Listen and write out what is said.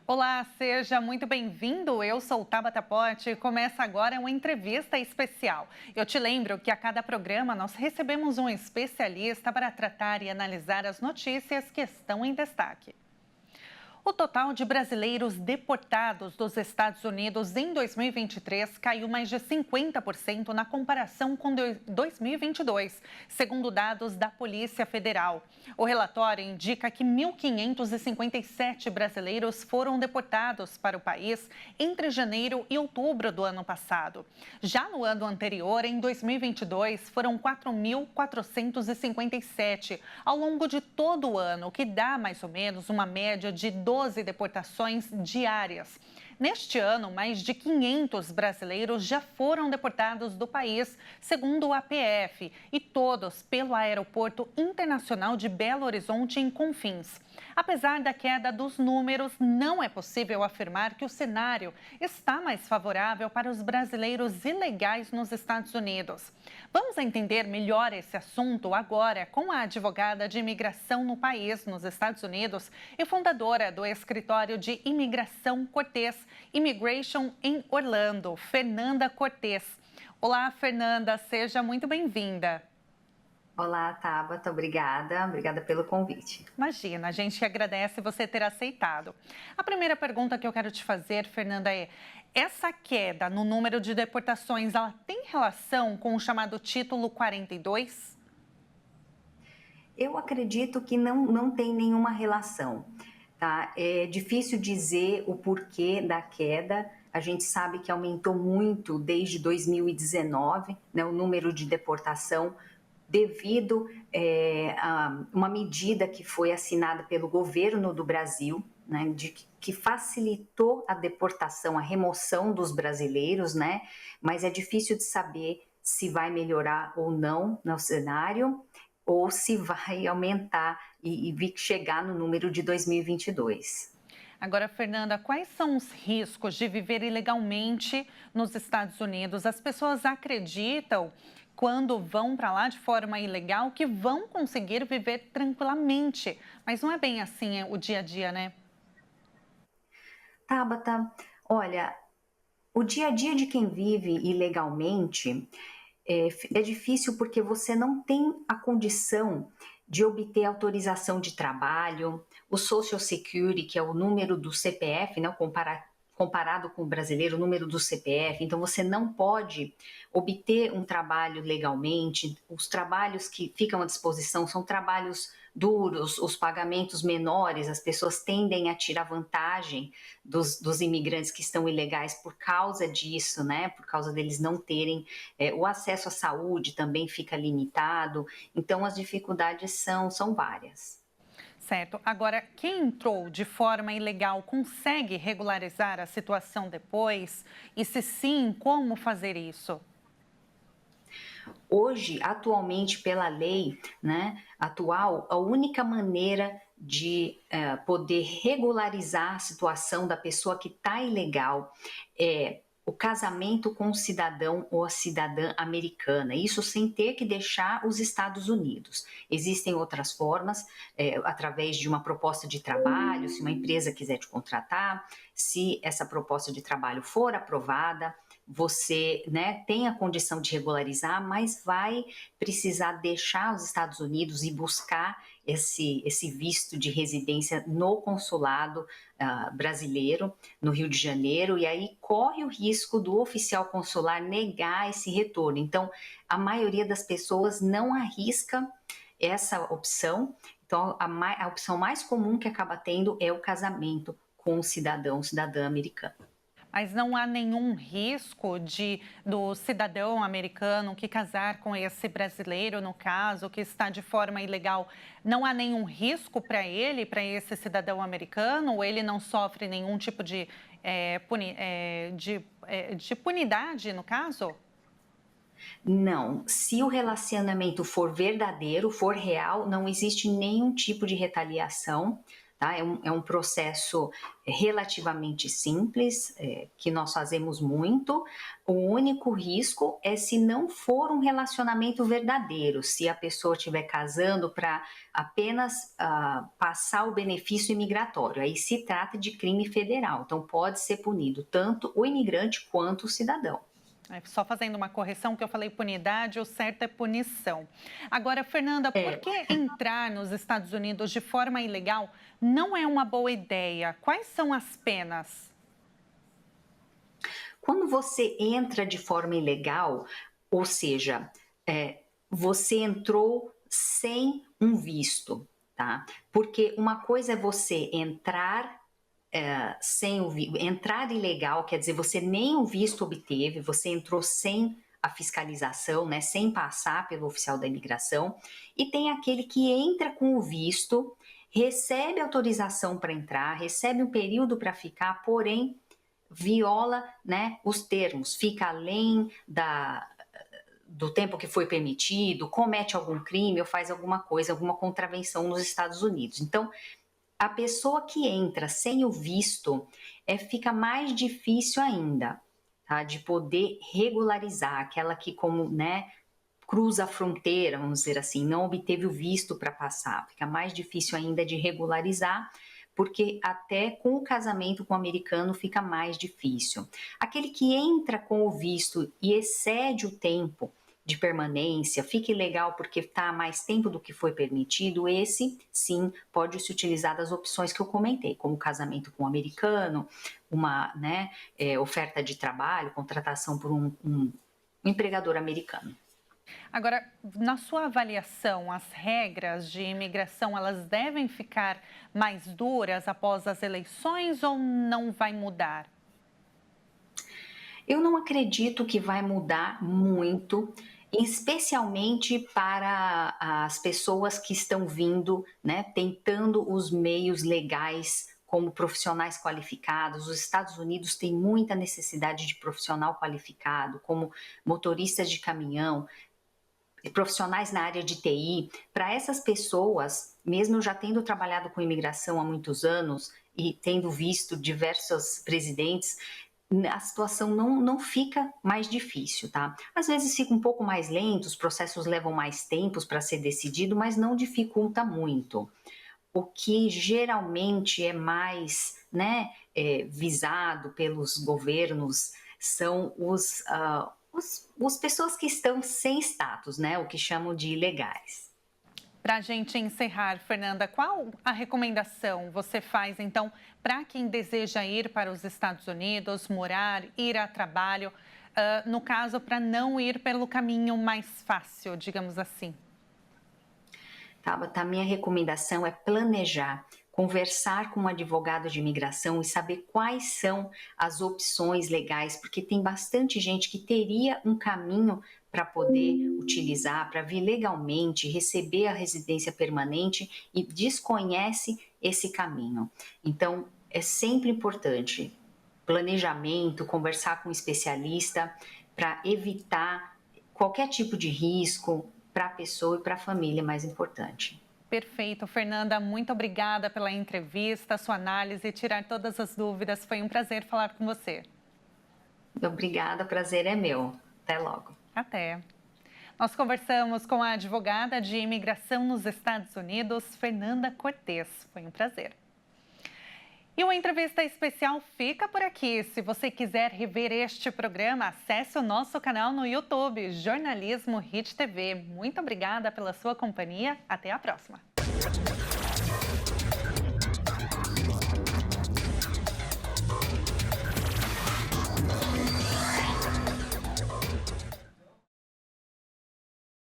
Olá, seja muito bem-vindo. Eu sou Tabata Pote e começa agora uma entrevista especial. Eu te lembro que a cada programa nós recebemos um especialista para tratar e analisar as notícias que estão em destaque. O total de brasileiros deportados dos Estados Unidos em 2023 caiu mais de 50% na comparação com 2022, segundo dados da Polícia Federal. O relatório indica que 1.557 brasileiros foram deportados para o país entre janeiro e outubro do ano passado. Já no ano anterior, em 2022, foram 4.457 ao longo de todo o ano, o que dá mais ou menos uma média de 12 deportações diárias. Neste ano, mais de 500 brasileiros já foram deportados do país, segundo o APF, e todos pelo Aeroporto Internacional de Belo Horizonte, em Confins. Apesar da queda dos números, não é possível afirmar que o cenário está mais favorável para os brasileiros ilegais nos Estados Unidos. Vamos entender melhor esse assunto agora com a advogada de imigração no país, nos Estados Unidos, e fundadora do escritório de imigração Cortez Immigration em Orlando, Fernanda Cortez. Olá, Fernanda, seja muito bem-vinda. Olá, Tabata, obrigada. Obrigada pelo convite. Imagina, a gente agradece você ter aceitado. A primeira pergunta que eu quero te fazer, Fernanda, é: essa queda no número de deportações, ela tem relação com o chamado Título 42? Eu acredito que não tem nenhuma relação, tá? É difícil dizer o porquê da queda. A gente sabe que aumentou muito desde 2019, né, o número de deportação devido a uma medida que foi assinada pelo governo do Brasil, né, que facilitou a deportação, a remoção dos brasileiros, né, mas é difícil de saber se vai melhorar ou não no cenário, ou se vai aumentar e chegar no número de 2022. Agora, Fernanda, quais são os riscos de viver ilegalmente nos Estados Unidos? As pessoas acreditam, quando vão para lá de forma ilegal, que vão conseguir viver tranquilamente, mas não é bem assim o dia a dia, né? Tabata, olha, o dia a dia de quem vive ilegalmente é difícil porque você não tem a condição de obter autorização de trabalho, o Social Security, que é o número do CPF, né, comparado com o brasileiro, o número do CPF, então você não pode obter um trabalho legalmente. Os trabalhos que ficam à disposição são trabalhos duros, os pagamentos menores, as pessoas tendem a tirar vantagem dos imigrantes que estão ilegais por causa disso, né? Por causa deles não terem o acesso à saúde também fica limitado, então as dificuldades são várias. Certo. Agora, quem entrou de forma ilegal consegue regularizar a situação depois? E se sim, como fazer isso? Hoje, atualmente, pela lei, né, atual, a única maneira de poder regularizar a situação da pessoa que está ilegal é o casamento com o cidadão ou a cidadã americana, isso sem ter que deixar os Estados Unidos. Existem outras formas, através de uma proposta de trabalho, se uma empresa quiser te contratar, se essa proposta de trabalho for aprovada, você, né, tem a condição de regularizar, mas vai precisar deixar os Estados Unidos e buscar esse visto de residência no consulado brasileiro, no Rio de Janeiro, e aí corre o risco do oficial consular negar esse retorno. Então, a maioria das pessoas não arrisca essa opção. Então, a opção mais comum que acaba tendo é o casamento com o cidadã americana. Mas não há nenhum risco do cidadão americano que casar com esse brasileiro, no caso, que está de forma ilegal. Não há nenhum risco para ele, para esse cidadão americano? Ou ele não sofre nenhum tipo de punidade, no caso? Não, se o relacionamento for verdadeiro, for real, não existe nenhum tipo de retaliação, tá? É um processo relativamente simples, que nós fazemos muito. O único risco é se não for um relacionamento verdadeiro, se a pessoa estiver casando para apenas passar o benefício imigratório. Aí se trata de crime federal, então pode ser punido tanto o imigrante quanto o cidadão. Só fazendo uma correção, que eu falei punidade, o certo é punição. Agora, Fernanda, por que entrar nos Estados Unidos de forma ilegal não é uma boa ideia? Quais são as penas? Quando você entra de forma ilegal, ou seja, você entrou sem um visto, tá? Porque uma coisa é você entrar entrar ilegal, quer dizer, você nem o visto obteve, você entrou sem a fiscalização, né, sem passar pelo oficial da imigração, e tem aquele que entra com o visto, recebe autorização para entrar, recebe um período para ficar, porém viola, né, os termos, fica além do tempo que foi permitido, comete algum crime ou faz alguma coisa, alguma contravenção nos Estados Unidos. Então, a pessoa que entra sem o visto fica mais difícil ainda, tá? De poder regularizar, aquela que, como, né, cruza a fronteira, vamos dizer assim, não obteve o visto para passar, fica mais difícil ainda de regularizar, porque até com o casamento com o americano fica mais difícil. Aquele que entra com o visto e excede o tempo de permanência, fica ilegal porque está há mais tempo do que foi permitido, esse sim pode se utilizar das opções que eu comentei, como casamento com um americano, uma, né, oferta de trabalho, contratação por um empregador americano. Agora, na sua avaliação, as regras de imigração, elas devem ficar mais duras após as eleições ou não vai mudar? Eu não acredito que vai mudar muito, especialmente para as pessoas que estão vindo, né, tentando os meios legais como profissionais qualificados. Os Estados Unidos têm muita necessidade de profissional qualificado, como motoristas de caminhão, profissionais na área de TI. Para essas pessoas, mesmo eu já tendo trabalhado com imigração há muitos anos e tendo visto diversos presidentes, a situação não fica mais difícil, tá? Às vezes fica um pouco mais lento, os processos levam mais tempos para ser decidido, mas não dificulta muito. O que geralmente é mais, né, visado pelos governos são as pessoas que estão sem status, né, o que chamam de ilegais. Para a gente encerrar, Fernanda, qual a recomendação você faz, então, para quem deseja ir para os Estados Unidos, morar, ir a trabalho, no caso, para não ir pelo caminho mais fácil, digamos assim? Tá, minha recomendação é planejar, conversar com um advogado de imigração e saber quais são as opções legais, porque tem bastante gente que teria um caminho para poder utilizar, para vir legalmente, receber a residência permanente e desconhece esse caminho. Então, é sempre importante planejamento, conversar com um especialista para evitar qualquer tipo de risco para a pessoa e para a família, mais importante. Perfeito, Fernanda, muito obrigada pela entrevista, sua análise e tirar todas as dúvidas. Foi um prazer falar com você. Obrigada, prazer é meu. Até logo. Até. Nós conversamos com a advogada de imigração nos Estados Unidos, Fernanda Cortes. Foi um prazer. E uma entrevista especial fica por aqui. Se você quiser rever este programa, acesse o nosso canal no YouTube, Jornalismo Hit TV. Muito obrigada pela sua companhia. Até a próxima.